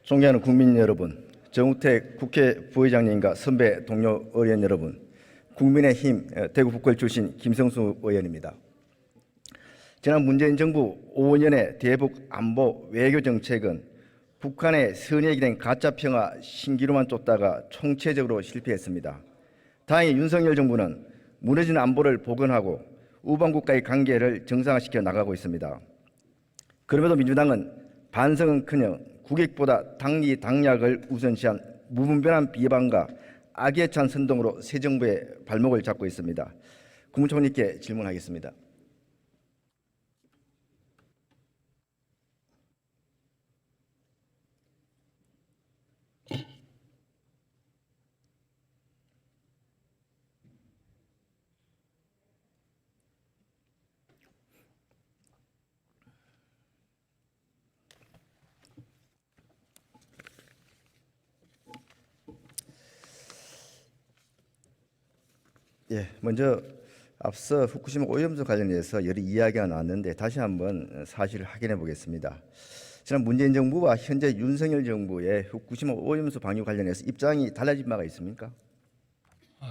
존경하는 국민 여러분, 정우택 국회 부의장님과 선배 동료 의원 여러분, 국민의힘 대구 북구을 출신 김성수 의원입니다. 지난 문재인 정부 5년의 대북 안보 외교 정책은 북한의 선의에 된 가짜 평화 신기루만 쫓다가 총체적으로 실패했습니다. 다행히 윤석열 정부는 무너진 안보를 복원하고 우방국가의 관계를 정상화시켜 나가고 있습니다. 그럼에도 민주당은 반성은커녕 국익보다 당리 당략을 우선시한 무분별한 비방과 악에 찬 선동으로 새 정부의 발목을 잡고 있습니다. 국무총리께 질문하겠습니다. 먼저 앞서 후쿠시마 오염수 관련해서 여러 이야기가 나왔는데 다시 한번 사실을 확인해 보겠습니다. 지난 문재인 정부와 현재 윤석열 정부의 후쿠시마 오염수 방류 관련해서 입장이 달라진 바가 있습니까?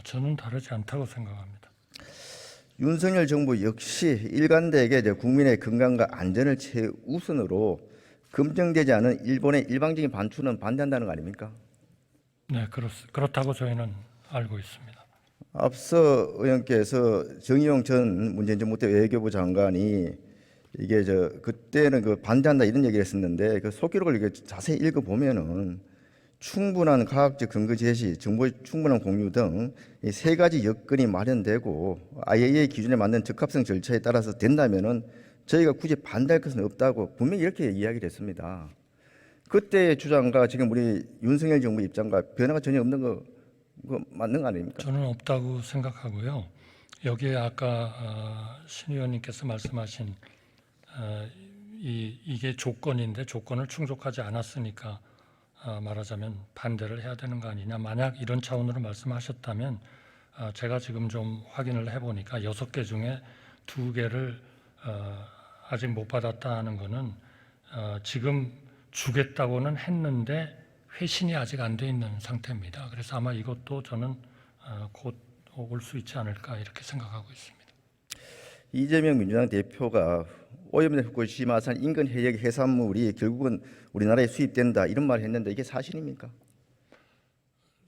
저는 다르지 않다고 생각합니다. 윤석열 정부 역시 일관되게 국민의 건강과 안전을 최우선으로 검증되지 않은 일본의 일방적인 반출은 반대한다는 거 아닙니까? 네, 그렇다고 저희는 알고 있습니다. 앞서 의원께서 정의용 전 문재인 정부 때 외교부 장관이 이게 그때는 반대한다 이런 얘기를 했었는데 그 속기록을 이렇게 자세히 읽어 보면은 충분한 과학적 근거 제시, 정보의 충분한 공유 등 이 세 가지 여건이 마련되고 IAEA 기준에 맞는 적합성 절차에 따라서 된다면은 저희가 굳이 반대할 것은 없다고 분명히 이렇게 이야기를 했습니다. 그때의 주장과 지금 우리 윤석열 정부 입장과 변화가 전혀 없는 거 맞는 거 아닙니까? 저는 없다고 생각하고요. 여기에 아까 신 의원님께서 말씀하신 이게 조건인데 조건을 충족하지 않았으니까 말하자면 반대를 해야 되는 거 아니냐. 만약 이런 차원으로 말씀하셨다면 제가 지금 좀 확인을 해보니까 6개 중에 2개를 아직 못 받았다는 거는 지금 주겠다고는 했는데 회신이 아직 안 돼 있는 상태입니다. 그래서 아마 이것도 저는 곧 올 수 있지 않을까 이렇게 생각하고 있습니다. 이재명 민주당 대표가 오염된 후쿠시마산 인근 해역 해산물이 결국은 우리나라에 수입된다 이런 말을 했는데 이게 사실입니까?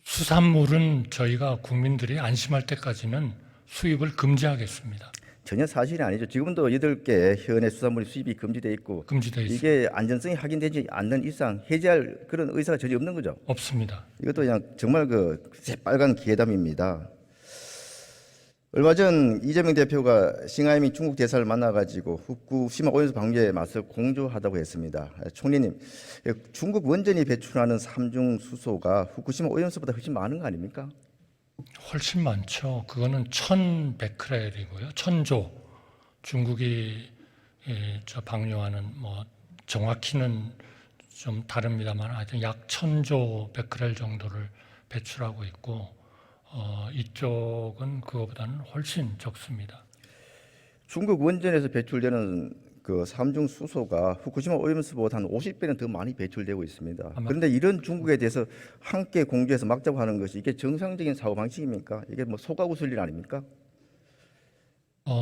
수산물은 저희가 국민들이 안심할 때까지는 수입을 금지하겠습니다. 전혀 사실이 아니죠. 지금도 8개 현의 수산물이 수입이 금지돼 있고 금지돼 있습니다. 이게 안전성이 확인되지 않는 이상 해제할 그런 의사가 전혀 없는 거죠. 없습니다. 이것도 그냥 정말 새빨간 기회담입니다. 얼마 전 이재명 대표가 싱하이미 중국 대사를 만나가지고 후쿠시마 오염수 방류에 맞서 공조하다고 했습니다. 총리님, 중국 원전이 배출하는 삼중 수소가 후쿠시마 오염수보다 훨씬 많은 거 아닙니까? 훨씬 많죠. 그거는 1,100베크렐이고요. 1,000조. 중국이 저 방류하는 뭐 정확히는 좀 다릅니다만 하여튼 약 1,000조 베크렐 정도를 배출하고 있고 이쪽은 그거보다는 훨씬 적습니다. 중국 원전에서 배출되는 그 삼중 수소가 후쿠시마 오염수보다 한 50배는 더 많이 배출되고 있습니다. 그런데 이런 중국에 대해서 함께 공조해서 막자고 하는 것이 이게 정상적인 사고 방식입니까? 이게 뭐 속하고 쓸 일 아닙니까?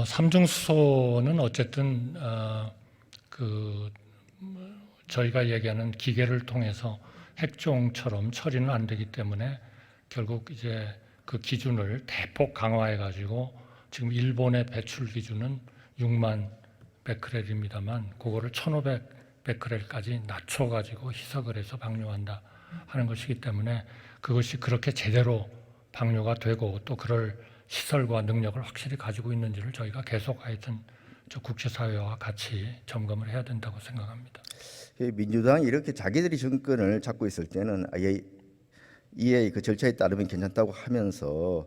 삼중 수소는 어쨌든 저희가 얘기하는 기계를 통해서 핵종처럼 처리는 안 되기 때문에 결국 이제 그 기준을 대폭 강화해 가지고 지금 일본의 배출 기준은 6만 베크렐입니다만 그거를 1,500베크렐까지 낮춰 가지고 희석을 해서 방류한다 하는 것이기 때문에 그것이 그렇게 제대로 방류가 되고 또 그럴 시설과 능력을 확실히 가지고 있는지를 저희가 계속 하여튼 저 국제사회와 같이 점검을 해야 된다고 생각합니다. 민주당이 이렇게 자기들이 정권을 잡고 있을 때는 IAEA 그 절차에 따르면 괜찮다고 하면서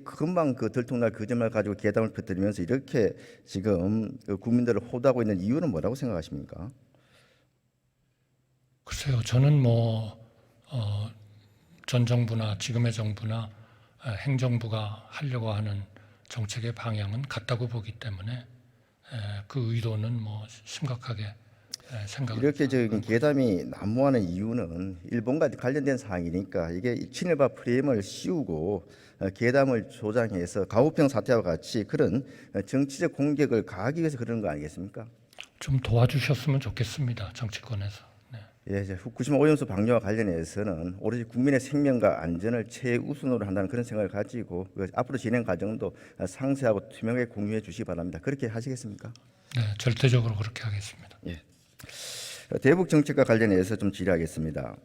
금방 그 들통날 거짓말 가지고 괴담을 퍼뜨리면서 이렇게 지금 국민들을 호도하고 있는 이유는 뭐라고 생각하십니까? 글쎄요, 저는 전 정부나 지금의 정부나 행정부가 하려고 하는 정책의 방향은 같다고 보기 때문에 그 의도는 심각하게 생각합니다. 이렇게 적인 괴담이 난무하는 이유는 일본과 관련된 사항이니까 이게 친일파 프레임을 씌우고 괴담을 조장해서 가우평 사태와 같이 그런 정치적 공격을 가하기 위해서 그러는 거 아니겠습니까? 좀 도와주셨으면 좋겠습니다. 정치권에서. 네. 예, 이제 후쿠시마 오염수 방류와 관련해서는 오로지 국민의 생명과 안전을 최우선으로 한다는 그런 생각을 가지고 앞으로 진행 과정도 상세하고 투명하게 공유해 주시기 바랍니다. 그렇게 하시겠습니까? 네, 절대적으로 그렇게 하겠습니다. 예. 대북 정책과 관련해서 좀 질의하겠습니다.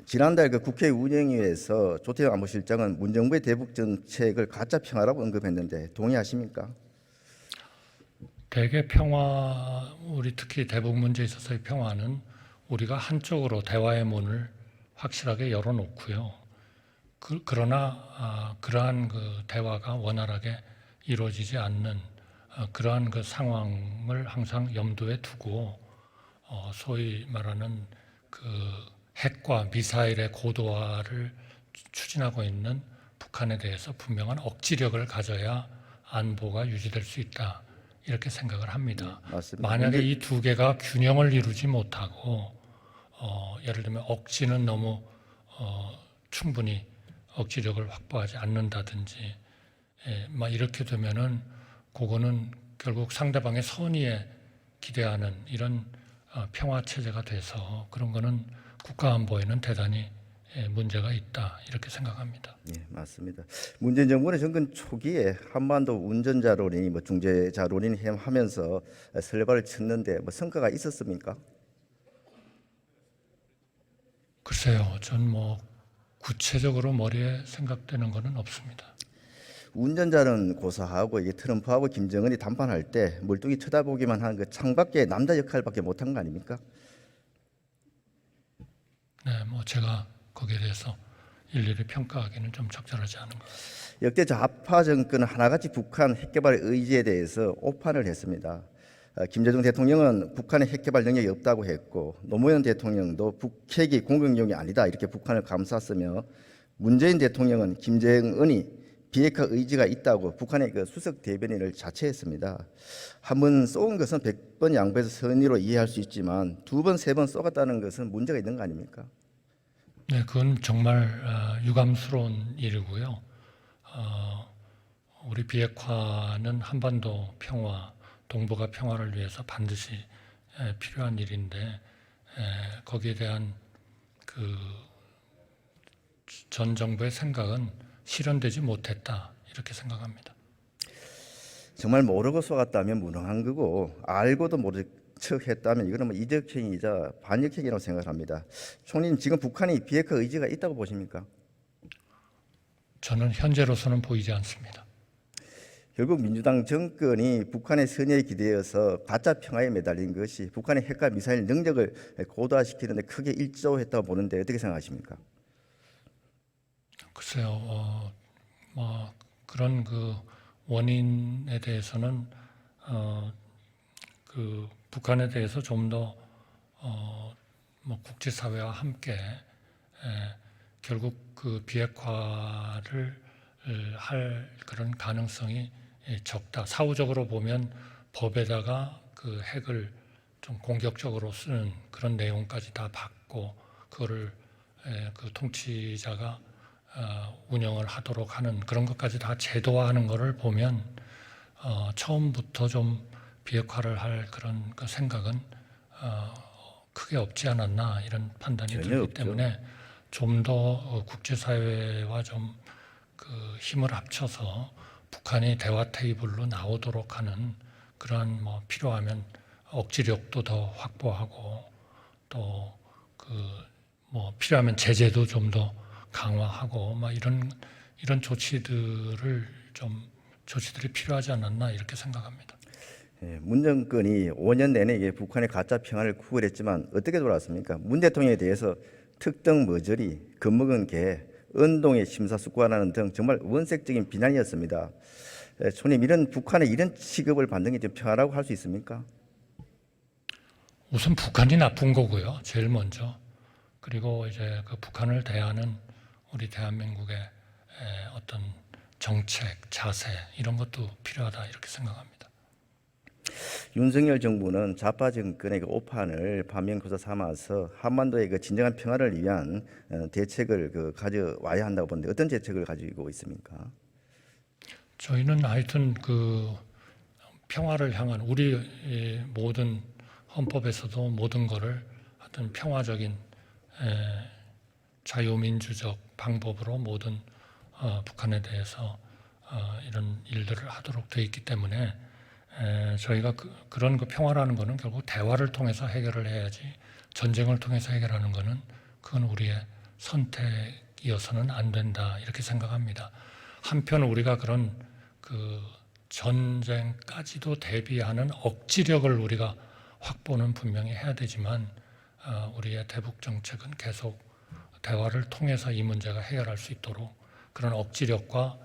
지난달 국회 운영위에서 조태영 안보실장은 문정부의 대북 정책을 가짜 평화라고 언급했는데 동의하십니까? 대개 평화, 우리 특히 대북 문제에 있어서의 평화는 우리가 한쪽으로 대화의 문을 확실하게 열어놓고요. 그러나 그러한 그 대화가 원활하게 이루어지지 않는 그러한 그 상황을 항상 염두에 두고 소위 말하는 그 핵과 미사일의 고도화를 추진하고 있는 북한에 대해서 분명한 억지력을 가져야 안보가 유지될 수 있다. 이렇게 생각을 합니다. 맞습니다. 만약에 이 두 개가 균형을 이루지 못하고 예를 들면 억지는 너무 충분히 억지력을 확보하지 않는다든지 막 이렇게 되면은 그거는 결국 상대방의 선의에 기대하는 이런 평화 체제가 돼서 그런 거는 국가 안보에는 대단히 문제가 있다 이렇게 생각합니다. 예, 맞습니다. 문재인 정부는 정권 초기에 한반도 운전자론이 중재자론이 하면서 설발을 쳤는데 성과가 있었습니까? 글쎄요, 전 뭐 구체적으로 머리에 생각되는 것은 없습니다. 운전자는 고사하고 이게 트럼프하고 김정은이 담판할 때 멀뚱히 쳐다보기만 한 그 창밖에 남자 역할밖에 못한 거 아닙니까? 네, 뭐 제가 거기에 대해서 일일이 평가하기는 좀 적절하지 않은 것 같습니다. 역대 좌파 정권은 하나같이 북한 핵개발 의지에 대해서 오판을 했습니다. 김대중 대통령은 북한의 핵개발 능력이 없다고 했고 노무현 대통령도 북핵이 공격용이 아니다 이렇게 북한을 감쌌으며 문재인 대통령은 김정은이 비핵화 의지가 있다고 북한의 그 수석 대변인을 자처했습니다. 한 번 쏘은 것은 100번 양보해서 선의로 이해할 수 있지만 두 번, 세 번 쏘았다는 것은 문제가 있는 거 아닙니까? 네, 그건 정말 유감스러운 일이고요. 우리 비핵화는 한반도 평화, 동북아 평화를 위해서 반드시 필요한 일인데 거기에 대한 그 전 정부의 생각은 실현되지 못했다 이렇게 생각합니다. 정말 모르고 쏘았다면 무능한 거고 알고도 모른 척 했다면 이거는 이적행위이자 반역행위라고 생각합니다. 총리님 지금 북한이 비핵화 의지가 있다고 보십니까? 저는 현재로서는 보이지 않습니다. 결국 민주당 정권이 북한의 선의에 기대어서 가짜 평화에 매달린 것이 북한의 핵과 미사일 능력을 고도화시키는 데 크게 일조했다고 보는데 어떻게 생각하십니까? 글쎄요, 뭐 그런 그 원인에 대해서는 그 북한에 대해서 좀 더 뭐 국제사회와 함께 결국 그 비핵화를 할 그런 가능성이 적다. 사후적으로 보면 법에다가 그 핵을 좀 공격적으로 쓰는 그런 내용까지 다 받고 그거를 그 통치자가 운영을 하도록 하는 그런 것까지 다 제도화하는 것을 보면 처음부터 좀 비핵화를 할 그런 그 생각은 크게 없지 않았나 이런 판단이 들기 없죠. 때문에 좀 더 국제사회와 좀 그 힘을 합쳐서 북한이 대화 테이블로 나오도록 하는 그러한 뭐 필요하면 억지력도 더 확보하고 또 그 뭐 필요하면 제재도 좀 더 강화하고 막 이런 조치들이 필요하지 않았나 이렇게 생각합니다. 예, 문 정권이 5년 내내 이게 북한의 가짜 평화를 구걸했지만 어떻게 돌아왔습니까? 문 대통령에 대해서 특등 머저리, 겁먹은 개, 은동의 심사숙고하라는 등 정말 원색적인 비난이었습니다. 총리님 이런 북한의 이런 취급을 받는 게 좀 평화라고 할 수 있습니까? 우선 북한이 나쁜 거고요. 제일 먼저. 그리고 이제 그 북한을 대하는 우리 대한민국의 어떤 정책, 자세 이런 것도 필요하다 이렇게 생각합니다. 윤석열 정부는 좌파 정권의 그 오판을 반면교사 삼아서 한반도의 그 진정한 평화를 위한 대책을 가져와야 한다고 보는데 어떤 대책을 가지고 있습니까? 저희는 하여튼 그 평화를 향한 우리 모든 헌법에서도 모든 것을 하여튼 평화적인 자유민주적 방법으로 모든 북한에 대해서 이런 일들을 하도록 되어 있기 때문에 저희가 그런 그 평화라는 것은 결국 대화를 통해서 해결을 해야지 전쟁을 통해서 해결하는 것은 그건 우리의 선택이어서는 안 된다 이렇게 생각합니다. 한편 우리가 그런 그 전쟁까지도 대비하는 억지력을 우리가 확보는 분명히 해야 되지만 우리의 대북 정책은 계속 대화를 통해서 이 문제가 해결할 수 있도록 그런 억지력과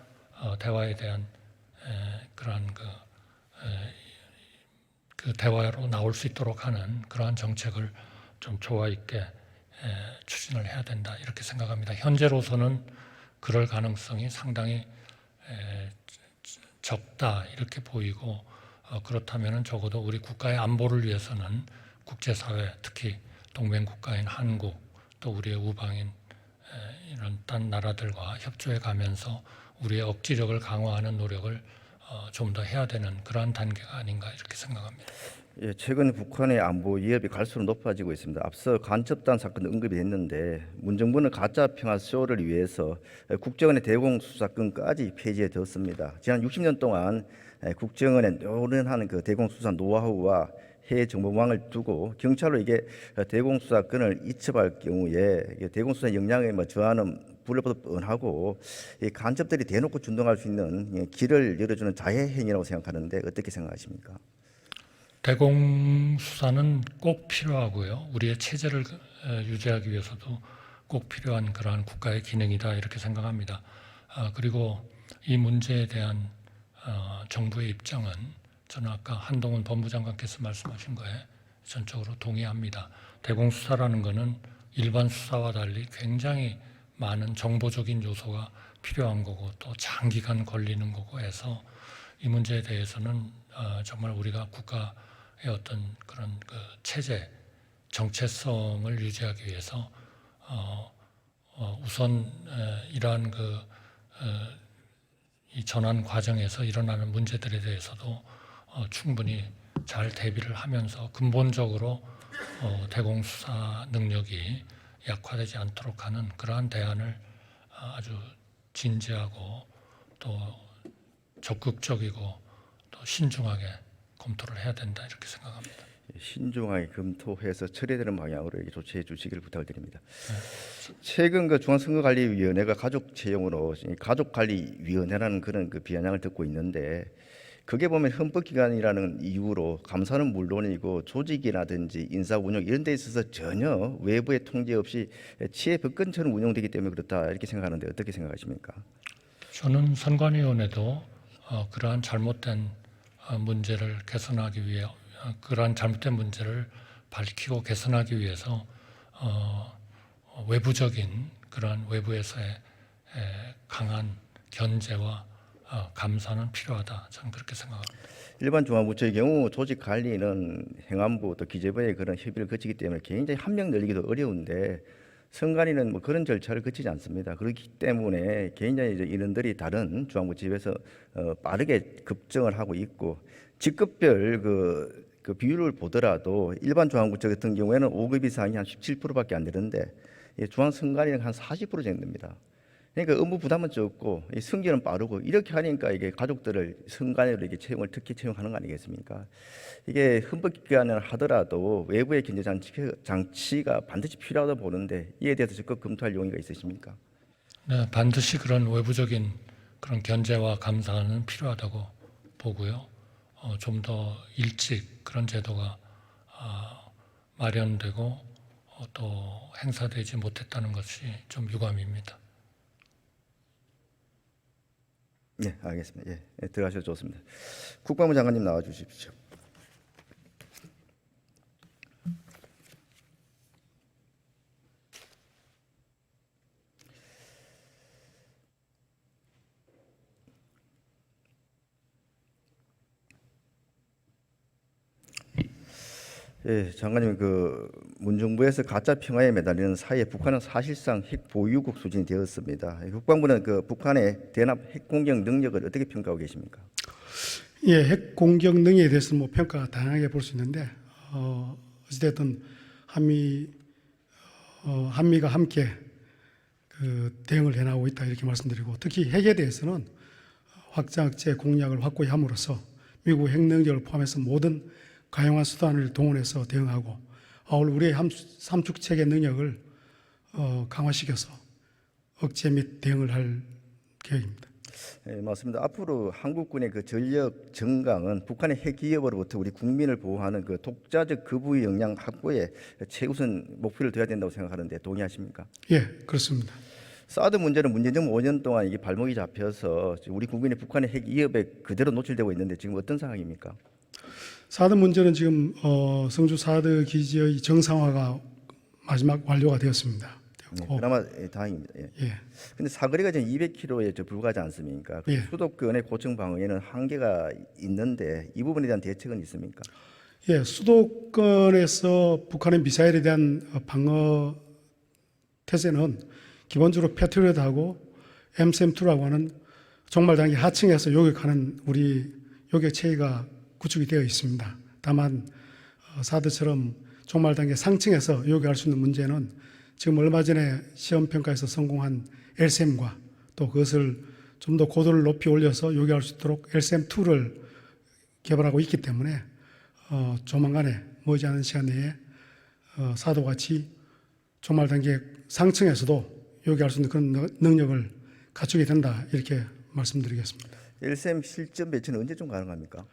대화에 대한 그러한 그 대화로 나올 수 있도록 하는 그러한 정책을 좀 조화 있게 추진을 해야 된다 이렇게 생각합니다. 현재로서는 그럴 가능성이 상당히 적다 이렇게 보이고 그렇다면 적어도 우리 국가의 안보를 위해서는 국제사회 특히 동맹국가인 한국 또 우리의 우방인 이런 딴 나라들과 협조해 가면서 우리의 억지력을 강화하는 노력을 좀 더 해야 되는 그러한 단계가 아닌가 이렇게 생각합니다. 예, 최근 북한의 안보 위협이 갈수록 높아지고 있습니다. 앞서 간첩단 사건도 언급이 됐는데 문정부는 가짜 평화 쇼를 위해서 국정원의 대공 수사권까지 폐지해 뒀습니다. 지난 60년 동안 국정원의 노련한 그 대공 수사 노하우와 해외 정보망을 두고 경찰로 이게 대공 수사권을 이첩할 경우에 대공 수사 역량에 저하는 불법도 뻔하고 이 간첩들이 대놓고 준동할 수 있는 길을 열어주는 자해 행위라고 생각하는데 어떻게 생각하십니까? 대공 수사는 꼭 필요하고요. 우리의 체제를 유지하기 위해서도 꼭 필요한 그러한 국가의 기능이다 이렇게 생각합니다. 그리고 이 문제에 대한 정부의 입장은 저는 아까 한동훈 법무장관께서 말씀하신 거에 전적으로 동의합니다. 대공 수사라는 것은 일반 수사와 달리 굉장히 많은 정보적인 요소가 필요한 거고 또 장기간 걸리는 거고 해서 이 문제에 대해서는 정말 우리가 국가의 어떤 그런 그 체제 정체성을 유지하기 위해서 우선 이러한 이 전환 과정에서 일어나는 문제들에 대해서도 충분히 잘 대비를 하면서 근본적으로 대공 수사 능력이 약화되지 않도록 하는 그러한 대안을 아주 진지하고 또 적극적이고 또 신중하게 검토를 해야 된다 이렇게 생각합니다. 신중하게 검토해서 처리되는 방향으로 이렇게 조치해 주시기를 부탁드립니다. 최근 그 중앙선거관리위원회가 가족 채용으로 가족관리위원회라는 그런 그 비아냥을 듣고 있는데 그게 보면 헌법기관이라는 이유로 감사는 물론이고 조직이라든지 인사 운영 이런 데 있어서 전혀 외부의 통제 없이 치해 법권처럼 운영되기 때문에 그렇다 이렇게 생각하는데 어떻게 생각하십니까? 저는 선관위원회도 그러한 잘못된 문제를 개선하기 위해 그러한 잘못된 문제를 밝히고 개선하기 위해서 외부적인 그러한 외부에서의 강한 견제와 감사는 필요하다. 저는 그렇게 생각합니다. 일반 중앙부처의 경우 조직 관리는 행안부 또 기재부의 그런 협의를 거치기 때문에 굉장히 한 명 늘리기도 어려운데 선관위는 뭐 그런 절차를 거치지 않습니다. 그렇기 때문에 굉장히 이제 인원들이 다른 중앙부처에서 빠르게 급증을 하고 있고 직급별 그 비율을 보더라도 일반 중앙부처 같은 경우에는 5급 이상이 한 17%밖에 안 되는데 중앙선관위는 한 40% 정도 됩니다. 그러니까 업무 부담은 적고 승계는 빠르고 이렇게 하니까 이게 가족들을 선관위로 이게 특히 채용하는 거 아니겠습니까? 이게 헌법기관을 하더라도 외부의 견제 장치가 반드시 필요하다고 보는데 이에 대해서 적극 검토할 용의가 있으십니까? 네, 반드시 그런 외부적인 그런 견제와 감사는 필요하다고 보고요. 좀 더 일찍 그런 제도가 마련되고 또 행사되지 못했다는 것이 좀 유감입니다. 네, 알겠습니다. 예, 들어가셔도 좋습니다. 국방부 장관님 나와 주십시오. 예, 장관님 그 문정부에서 가짜 평화에 매달리는 사이에 북한은 사실상 핵 보유국 수준이 되었습니다. 국방부는 그 북한의 대납 핵 공격 능력을 어떻게 평가하고 계십니까? 예, 핵 공격 능력에 대해서는 뭐 평가가 다양하게 볼 수 있는데 어찌됐든 한미가 함께 그 대응을 해나가고 있다 이렇게 말씀드리고, 특히 핵에 대해서는 확장체 공약을 확고히 함으로써 미국 핵 능력을 포함해서 모든 가용한 수단을 동원해서 대응하고, 아울러 우리의 삼축 체계 능력을 강화시켜서 억제 및 대응을 할 계획입니다. 예, 맞습니다. 앞으로 한국군의 그 전력 정강은 북한의 핵 기업으로부터 우리 국민을 보호하는 그 독자적 거부의 역량 확보에 최우선 목표를 둬야 된다고 생각하는데 동의하십니까? 예, 그렇습니다. 사드 문제는 문재인 정부 5년 동안 이게 발목이 잡혀서 우리 국민이 북한의 핵 위협에 그대로 노출되고 있는데 지금 어떤 상황입니까? 사드 문제는 지금 성주 사드 기지의 정상화가 마지막 완료가 되었습니다. 네, 그나마 다행입니다. 예. 예. 근데 사거리가 지금 200km에 불과하지 않습니까? 예. 수도권의 고층 방어에는 한계가 있는데 이 부분에 대한 대책은 있습니까? 예, 수도권에서 북한의 미사일에 대한 방어 태세는 기본적으로 패트리엇하고 MSM2라고 하는 종말 단계 하층에서 요격하는 우리 요격 체계가 구축이 되어 있습니다. 다만 사드처럼 종말 단계 상층에서 요격할 수 있는 문제는 지금 얼마 전에 시험 평가에서 성공한 LSM과 또 그것을 좀 더 고도를 높이 올려서 요격할 수 있도록 LSM2를 개발하고 있기 때문에 조만간에 머지않은 시간 내에 사도와 같이 종말 단계 상층에서도 요기할 수 있는 그런 능력을 갖추게 된다 이렇게 말씀드리겠습니다. LSM 실전 배치는 언제쯤 가능합니까?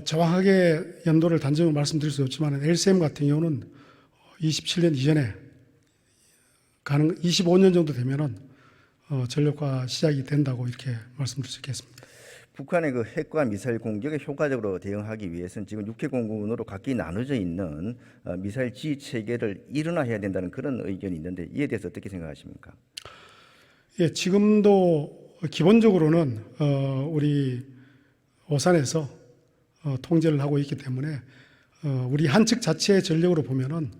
정확하게 연도를 단정으로 말씀드릴 수 없지만 LSM 같은 경우는 27년 이전에 25년 정도 되면은 전력화 시작이 된다고 이렇게 말씀드릴 수 있겠습니다. 북한의 그 핵과 미사일 공격에 효과적으로 대응하기 위해서는 지금 육해공군으로 각기 나눠져 있는 미사일 지휘 체계를 일원화해야 된다는 그런 의견이 있는데 이에 대해서 어떻게 생각하십니까? 예, 지금도 기본적으로는 우리 오산에서 통제를 하고 있기 때문에 우리 한 측 자체의 전력으로 보면은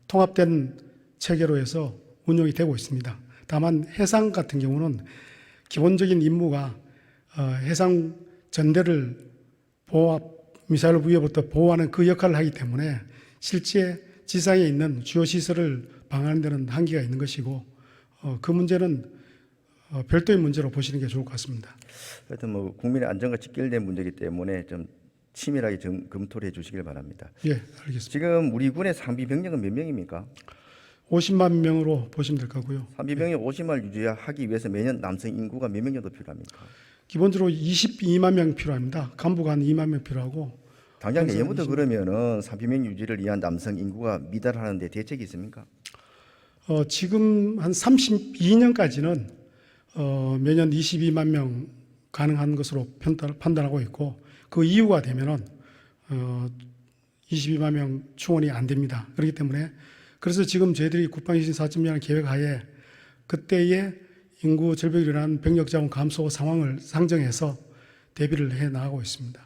통합된 체계로 해서 운영이 되고 있습니다. 다만 해상 같은 경우는 기본적인 임무가 해상 전대를 미사일 위협부터 보호하는 그 역할을 하기 때문에 실제 지상에 있는 주요 시설을 방어하는 데는 한계가 있는 것이고 그 문제는 별도의 문제로 보시는 게 좋을 것 같습니다. 하여튼 뭐 국민의 안전과 직결된 문제이기 때문에 좀 치밀하게 검토를 해주시길 바랍니다. 예, 알겠습니다. 지금 우리 군의 상비 병력은 몇 명입니까? 50만 명으로 보시면 될 거고요. 상비 병력 50만을 유지하기 위해서 매년 남성 인구가 몇 명 정도 필요합니까? 기본적으로 22만 명 필요합니다. 간부가 한 2만 명 필요하고. 당장 내년부터 그러면은 상비 병력 유지를 위한 남성 인구가 미달하는데 대책이 있습니까? 지금 한 32년까지는 매년 22만 명 가능한 것으로 판단하고 있고, 그 이후가 되면은 22만 명 충원이 안 됩니다. 그렇기 때문에 그래서 지금 저희들이 국방유신 4.0이라는 계획하에 그때의 인구 절벽이 일어난 병력 자원 감소 상황을 상정해서 대비를 해 나가고 있습니다.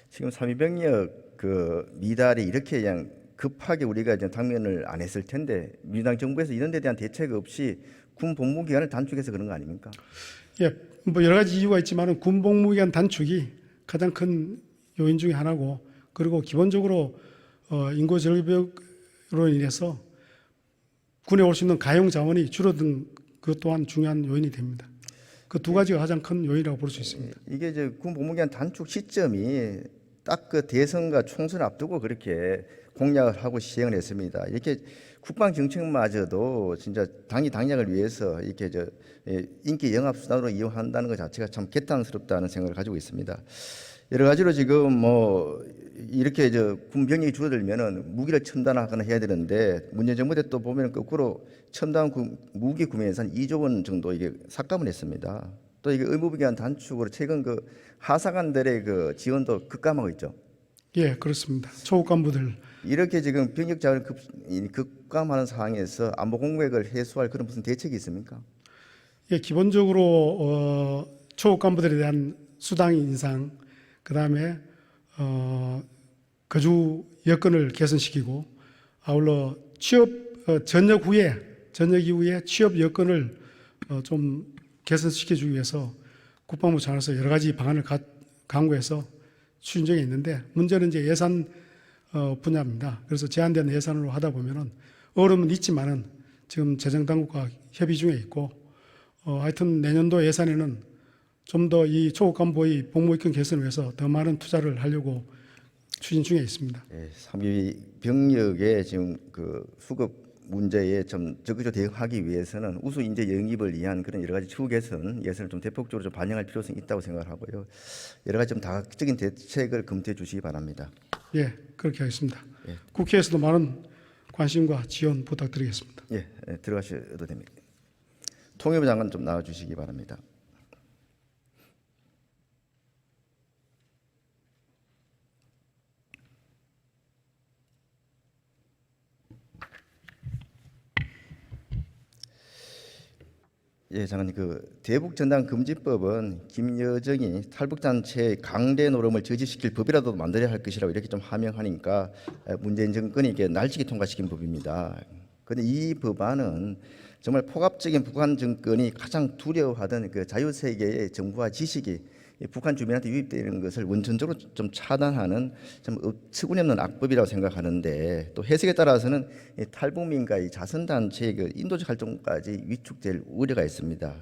지금 상비 병력 그 미달이 이렇게 그냥 급하게 우리가 이제 당면을 안 했을 텐데 민주당 정부에서 이런 데 대한 대책 없이 군 복무 기간을 단축해서 그런 거 아닙니까? 예, 뭐 여러 가지 이유가 있지만은 군 복무 기간 단축이 가장 큰 요인 중에 하나고, 그리고 기본적으로 인구 절벽으로 인해서 군에 올 수 있는 가용 자원이 줄어든 그 또한 중요한 요인이 됩니다. 그 두 가지가 가장 큰 요인이라고 볼 수 있습니다. 이게 이제 군 복무기간 단축 시점이 딱 그 대선과 총선 앞두고 그렇게 공약을 하고 시행을 했습니다. 이렇게 국방 정책마저도 진짜 당이 당략을 위해서 이렇게 인기 영합 수단으로 이용한다는 것 자체가 참 개탄스럽다는 생각을 가지고 있습니다. 여러 가지로 지금 뭐 이렇게 군 병력이 줄어들면은 무기를 첨단화하거나 해야 되는데 문재인 정부 때 또 보면 거꾸로 첨단 무기 구매 예산 2조 원 정도 이게 삭감을 했습니다. 또 이게 의무기간 단축으로 최근 그 하사관들의 그 지원도 급감하고 있죠. 예, 그렇습니다. 초급 간부들. 이렇게 지금 병력 자원을 급감하는 상황에서 안보 공백을 해소할 그런 무슨 대책이 있습니까? 예, 기본적으로 초급 간부들에 대한 수당 인상, 그 다음에 거주 여건을 개선시키고 아울러 취업 전역 이후에 취업 여건을 좀 개선시켜주기 위해서 국방부 차원에서 여러 가지 방안을 강구해서 추진 중에 있는데 문제는 이제 예산 분야입니다. 그래서 제한된 예산으로 하다 보면은 어려움은 있지만은 지금 재정당국과 협의 중에 있고 하여튼 내년도 예산에는 좀 더 이 초급간부의 복무익견 개선을 위해서 더 많은 투자를 하려고 추진 중에 있습니다. 예, 상비 병력의 지금 그 수급 문제에 좀 적극적으로 대응하기 위해서는 우수 인재 영입을 위한 그런 여러 가지 추후 개선 예산을 좀 대폭적으로 좀 반영할 필요성이 있다고 생각을 하고요. 여러 가지 좀 다각적인 대책을 검토해 주시기 바랍니다. 예, 그렇게 하겠습니다. 예. 국회에서도 많은 관심과 지원 부탁드리겠습니다. 예, 들어가셔도 됩니다. 통일부 장관 좀 나와 주시기 바랍니다. 예, 장관님, 그 대북 전단 금지법은 김여정이 탈북단체의 강대 노름을 저지시킬 법이라도 만들어야 할 것이라고 이렇게 좀 하명하니까 문재인 정권이 이게 날치기 통과시킨 법입니다. 그런데 이 법안은 정말 폭압적인 북한 정권이 가장 두려워하던 그 자유세계의 정부와 지식이 북한 주민한테 유입되는 것을 원천적으로 좀 차단하는 좀 어처구니없는 악법이라고 생각하는데 또 해석에 따라서는 탈북민과 이 자선단체의 그 인도적 활동까지 위축될 우려가 있습니다.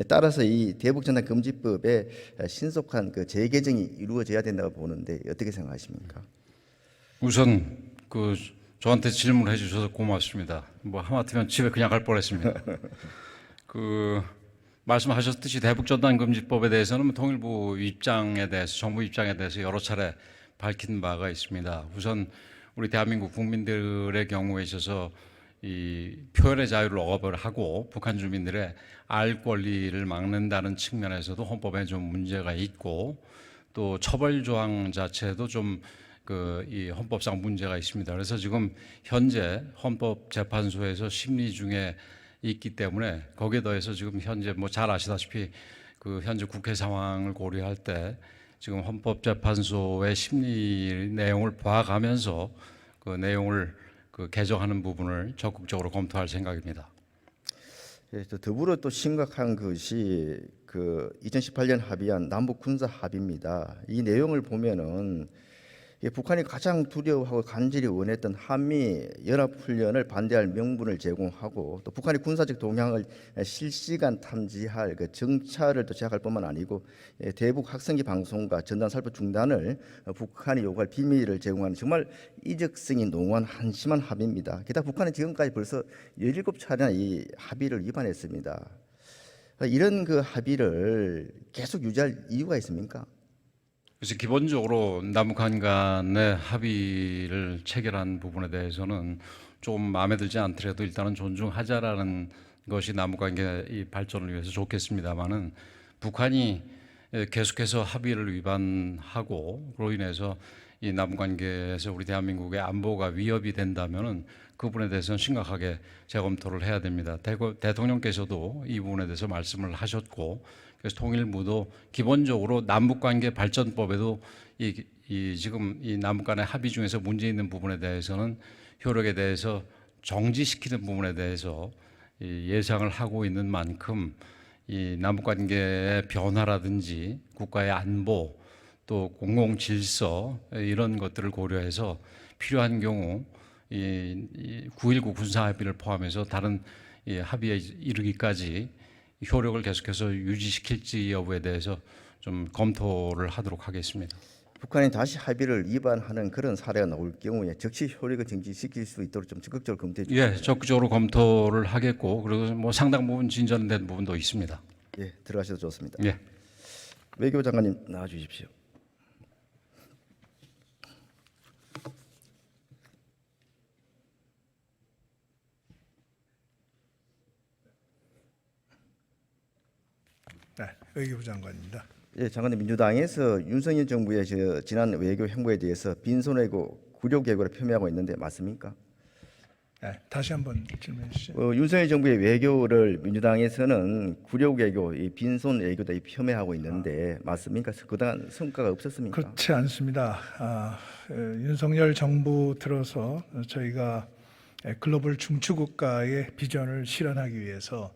따라서 이 대북전단 금지법의 신속한 그 재개정이 이루어져야 된다고 보는데 어떻게 생각하십니까? 우선 그 저한테 질문해 주셔서 고맙습니다. 뭐 하마터면 집에 그냥 갈 뻔했습니다. 그 말씀하셨듯이 대북전단금지법에 대해서는 통일부 입장에 대해서 정부 입장에 대해서 여러 차례 밝힌 바가 있습니다. 우선 우리 대한민국 국민들의 경우에 있어서 이 표현의 자유를 억압을 하고 북한 주민들의 알 권리를 막는다는 측면에서도 헌법에 좀 문제가 있고 또 처벌 조항 자체도 좀 이 헌법상 문제가 있습니다. 그래서 지금 현재 헌법재판소에서 심리 중에 있기 때문에 거기에 더해서 지금 현재 뭐 잘 아시다시피 그 현재 국회 상황을 고려할 때 지금 헌법재판소의 심리 내용을 봐가면서 그 내용을 그 개정하는 부분을 적극적으로 검토할 생각입니다. 예, 또 더불어 또 심각한 것이 그 2018년 합의한 남북 군사 합의입니다. 이 내용을 보면은 북한이 가장 두려워하고 간절히 원했던 한미 연합 훈련을 반대할 명분을 제공하고 또 북한의 군사적 동향을 실시간 탐지할 그 정찰을 또 제약할 뿐만 아니고 대북 학생기 방송과 전단 살포 중단을 북한이 요구할 비밀을 제공하는 정말 이적성이 농후한 한심한 합의입니다. 게다가 북한은 지금까지 벌써 17차례나 이 합의를 위반했습니다. 이런 그 합의를 계속 유지할 이유가 있습니까? 그래서 기본적으로 남북한 간의 합의를 체결한 부분에 대해서는 좀 마음에 들지 않더라도 일단은 존중하자라는 것이 남북관계 이 발전을 위해서 좋겠습니다만은 북한이 계속해서 합의를 위반하고 그로 인해서 이 남북관계에서 우리 대한민국의 안보가 위협이 된다면은 그 부분에 대해서는 심각하게 재검토를 해야 됩니다. 대통령께서도 이 부분에 대해서 말씀을 하셨고 그래서 통일부도 기본적으로 남북관계 발전법에도 지금 이 남북 간의 합의 중에서 문제 있는 부분에 대해서는 효력에 대해서 정지시키는 부분에 대해서 예상을 하고 있는 만큼 이 남북관계의 변화라든지 국가의 안보 또 공공 질서 이런 것들을 고려해서 필요한 경우 이 9.19 군사 합의를 포함해서 다른 이 합의에 이르기까지 효력을 계속해서 유지시킬지 여부에 대해서 좀 검토를 하도록 하겠습니다. 북한이 다시 합의를 위반하는 그런 사례가 나올 경우에 즉시 효력을 정지시킬 수 있도록 좀 적극적으로 검토해 주시죠. 예, 적극적으로 검토를 하겠고 그리고 뭐 상당 부분 진전된 부분도 있습니다. 예, 들어가셔도 좋습니다. 예. 외교부 장관님 나와 주십시오. 네, 외교부 장관입니다. 예, 장관님 민주당에서 윤석열 정부의 지난 외교 행보에 대해서 빈손해고 굴욕 계고를 표명하고 있는데 맞습니까? 네, 다시 한번 질문해 주시죠. 윤석열 정부의 외교를 민주당에서는 굴욕 외교, 이 빈손 외교다 폄훼하고 있는데 맞습니까? 그동안 성과가 없었습니까? 그렇지 않습니다. 윤석열 정부 들어서 저희가 글로벌 중추국가의 비전을 실현하기 위해서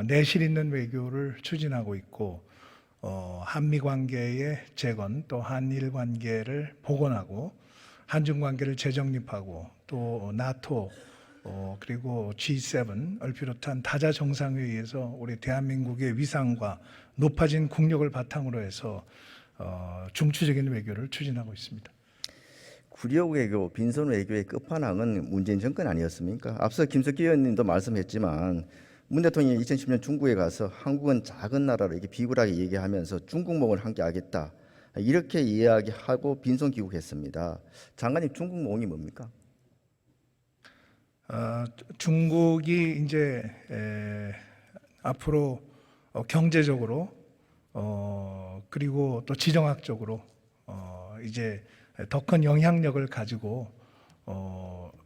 내실 있는 외교를 추진하고 있고 한미 관계의 재건 또 한일 관계를 복원하고 한중 관계를 재정립하고 또 나토 그리고 G7을 비롯한 다자 정상회의에서 우리 대한민국의 위상과 높아진 국력을 바탕으로 해서 중추적인 외교를 추진하고 있습니다. 굴욕 외교, 빈손 외교의 끝판왕은 문재인 정권 아니었습니까? 앞서 김석기 의원님도 말씀했지만 문 대통령이 2010년 중국에 가서 한국은 작은 나라로 이렇게 비굴하게 얘기하면서 중국몽을 함께 하겠다 이렇게 이야기하고 빈손 귀국했습니다. 장관님 중국몽이 뭡니까? 중국이 이제 앞으로 경제적으로 그리고 또 지정학적으로 이제 더 큰 영향력을 가지고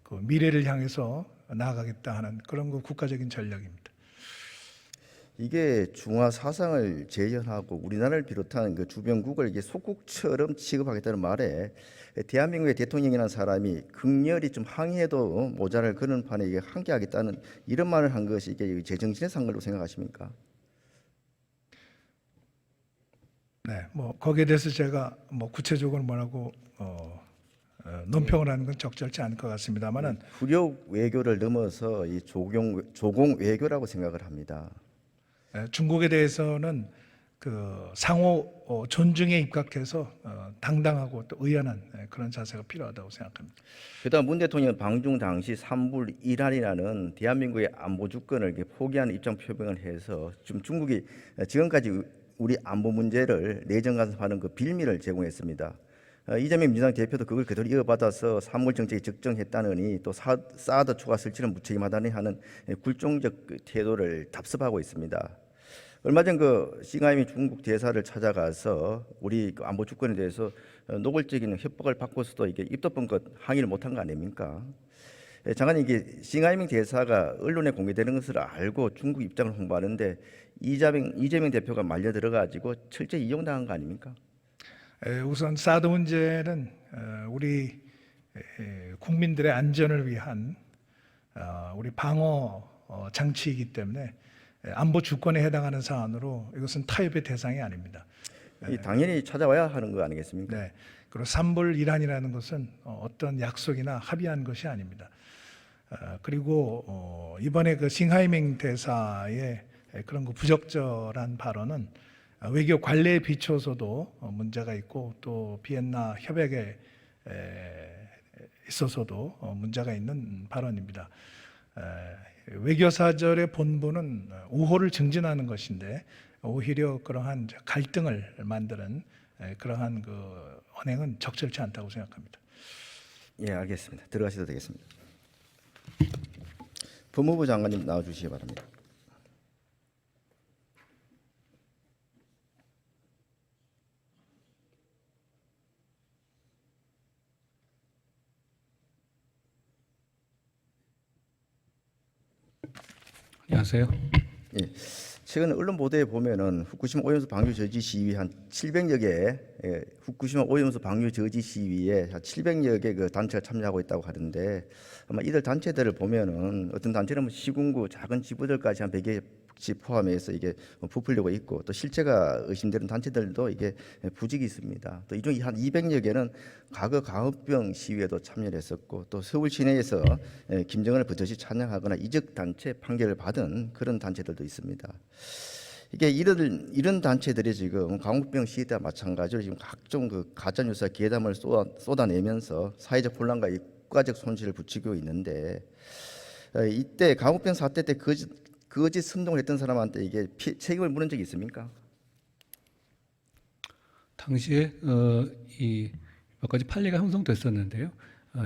그 미래를 향해서 나아가겠다 하는 그런 그 국가적인 전략입니다. 이게 중화 사상을 재현하고 우리나라를 비롯한 그 주변국을 이게 속국처럼 취급하겠다는 말에 대한민국의 대통령이라는 사람이 극렬히 좀 항의해도 모자랄 그런 판에 이게 함께하겠다는 이런 말을 한 것이 이게 제정신의 산 걸로 생각하십니까? 네, 뭐 거기에 대해서 제가 뭐 구체적으로 뭐라고 논평을 하는 건 적절치 않을 것 같습니다만은 굴욕 외교를 넘어서 이 조공 외교라고 생각을 합니다. 중국에 대해서는 그 상호 존중에 입각해서 당당하고 또 의연한 그런 자세가 필요하다고 생각합니다. 그다음 문 대통령 방중 당시 3불 1한이라는 대한민국의 안보 주권을 이렇게 포기하는 입장 표명을 해서 지금 중국이 지금까지 우리 안보 문제를 내정 간섭하는 그 빌미를 제공했습니다. 이재명 민주당 대표도 그걸 그대로 이어받아서 삼물 정책이 적정했다느니 또 사드 추가 설치는 무책임하다니 하는 굴종적 태도를 답습하고 있습니다. 얼마 전 그 싱하이밍 중국 대사를 찾아가서 우리 그 안보 주권에 대해서 노골적인 협박을 받고서도 이게 입 덮은 것 항의를 못한 거 아닙니까? 장관님, 이게 싱하이밍 대사가 언론에 공개되는 것을 알고 중국 입장을 홍보하는데 이재명 대표가 말려 들어가지고 철저히 이용당한 거 아닙니까? 우선 사드 문제는 우리 국민들의 안전을 위한 우리 방어 장치이기 때문에 안보 주권에 해당하는 사안으로 이것은 타협의 대상이 아닙니다. 당연히 찾아와야 하는 거 아니겠습니까? 네. 그리고 삼불 일한이라는 것은 어떤 약속이나 합의한 것이 아닙니다. 그리고 이번에 그 싱하이밍 대사의 그런 그 부적절한 발언은 외교 관례에 비춰서도 문제가 있고 또 비엔나 협약에 있어서도 문제가 있는 발언입니다. 외교사절의 본분은 우호를 증진하는 것인데 오히려 그러한 갈등을 만드는 그러한 그 언행은 적절치 않다고 생각합니다. 예, 알겠습니다. 들어가셔도 되겠습니다. 법무부 장관님 나와주시기 바랍니다. 안녕하세요. 예, 최근 언론 보도에 보면은 후쿠시마 오염수 방류 저지 시위 한 700여 개, 후쿠시마 오염수 방류 저지 시위에 한 700여 개 그 단체가 참여하고 있다고 하던데 아마 이들 단체들을 보면은 어떤 단체는 뭐 시군구 작은 지부들까지 한 100개씩 포함해서 이게 부풀려고 있고 또 실체가 의심되는 단체들도 이게 부직이 있습니다. 또 이 중에 한 200여 개는 과거 광우병 시위에도 참여를 했었고 또 서울 시내에서 김정은을 버젓이 찬양하거나 이적 단체 판결을 받은 그런 단체들도 있습니다. 이게 이런 단체들이 지금 광우병 시위 때와 마찬가지로 지금 각종 그 가짜 뉴스와 괴담을 쏟아내면서 사회적 혼란과 국가적 손실을 부추기고 있는데 이때 광우병 사태 때 거짓 선동을 했던 사람한테 이게 책임을 물은 적이 있습니까? 당시에 이 몇 가지 판례가 형성됐었는데요.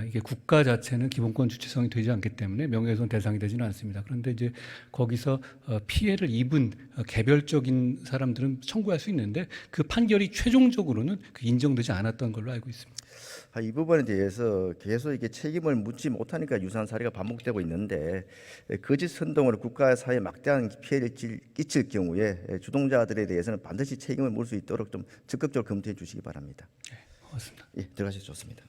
이게 국가 자체는 기본권 주체성이 되지 않기 때문에 명예훼손 대상이 되지는 않습니다. 그런데 이제 거기서 피해를 입은 개별적인 사람들은 청구할 수 있는데 그 판결이 최종적으로는 인정되지 않았던 걸로 알고 있습니다. 이 부분에 대해서 계속 이게 책임을 묻지 못하니까 유사한 사례가 반복되고 있는데 거짓 선동으로 국가 사회에 막대한 피해를 끼칠 경우에 주동자들에 대해서는 반드시 책임을 물 수 있도록 좀 적극적으로 검토해 주시기 바랍니다. 네, 고맙습니다. 예, 들어가셔도 좋습니다.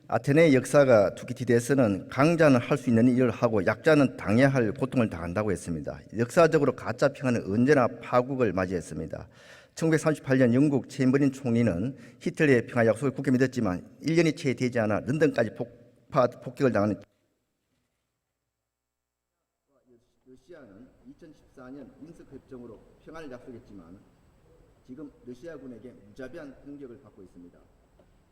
아테네의 역사가 투키디데스는 강자는 할 수 있는 일을 하고 약자는 당해야 할 고통을 당한다고 했습니다. 역사적으로 가짜 평화는 언제나 파국을 맞이했습니다. 1938년 영국 챔버린 총리는 히틀러의 평화 약속을 굳게 믿었지만 1년이 채 되지 않아 런던까지 폭격을 당하는 러시아는 2014년 민스크 협정으로 평화를 약속했지만 지금 러시아군에게 무자비한 공격을 받고 있습니다.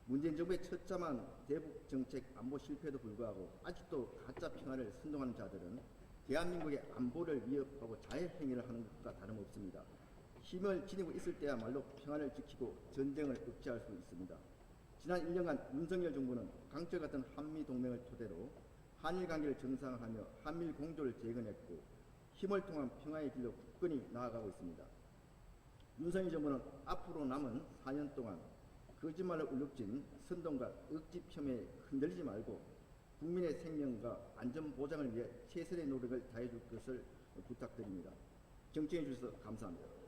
문재인 정부의 처참한 대북 정책 안보 실패에도 불구하고 아직도 가짜 평화를 선동하는 자들은 대한민국의 안보를 위협하고 자해 행위를 하는 것과 다름없습니다. 힘을 지니고 있을 때야말로 평화를 지키고 전쟁을 억제할 수 있습니다. 지난 1년간 윤석열 정부는 강철 같은 한미 동맹을 토대로 한일 관계를 정상화하며 한미일 공조를 재건했고 힘을 통한 평화의 길로 굳건히 나아가고 있습니다. 윤석열 정부는 앞으로 남은 4년 동안 거짓말로 울룩진 선동과 억지 폄훼에 흔들리지 말고 국민의 생명과 안전 보장을 위해 최선의 노력을 다해줄 것을 부탁드립니다. 정치해 주셔서 감사합니다.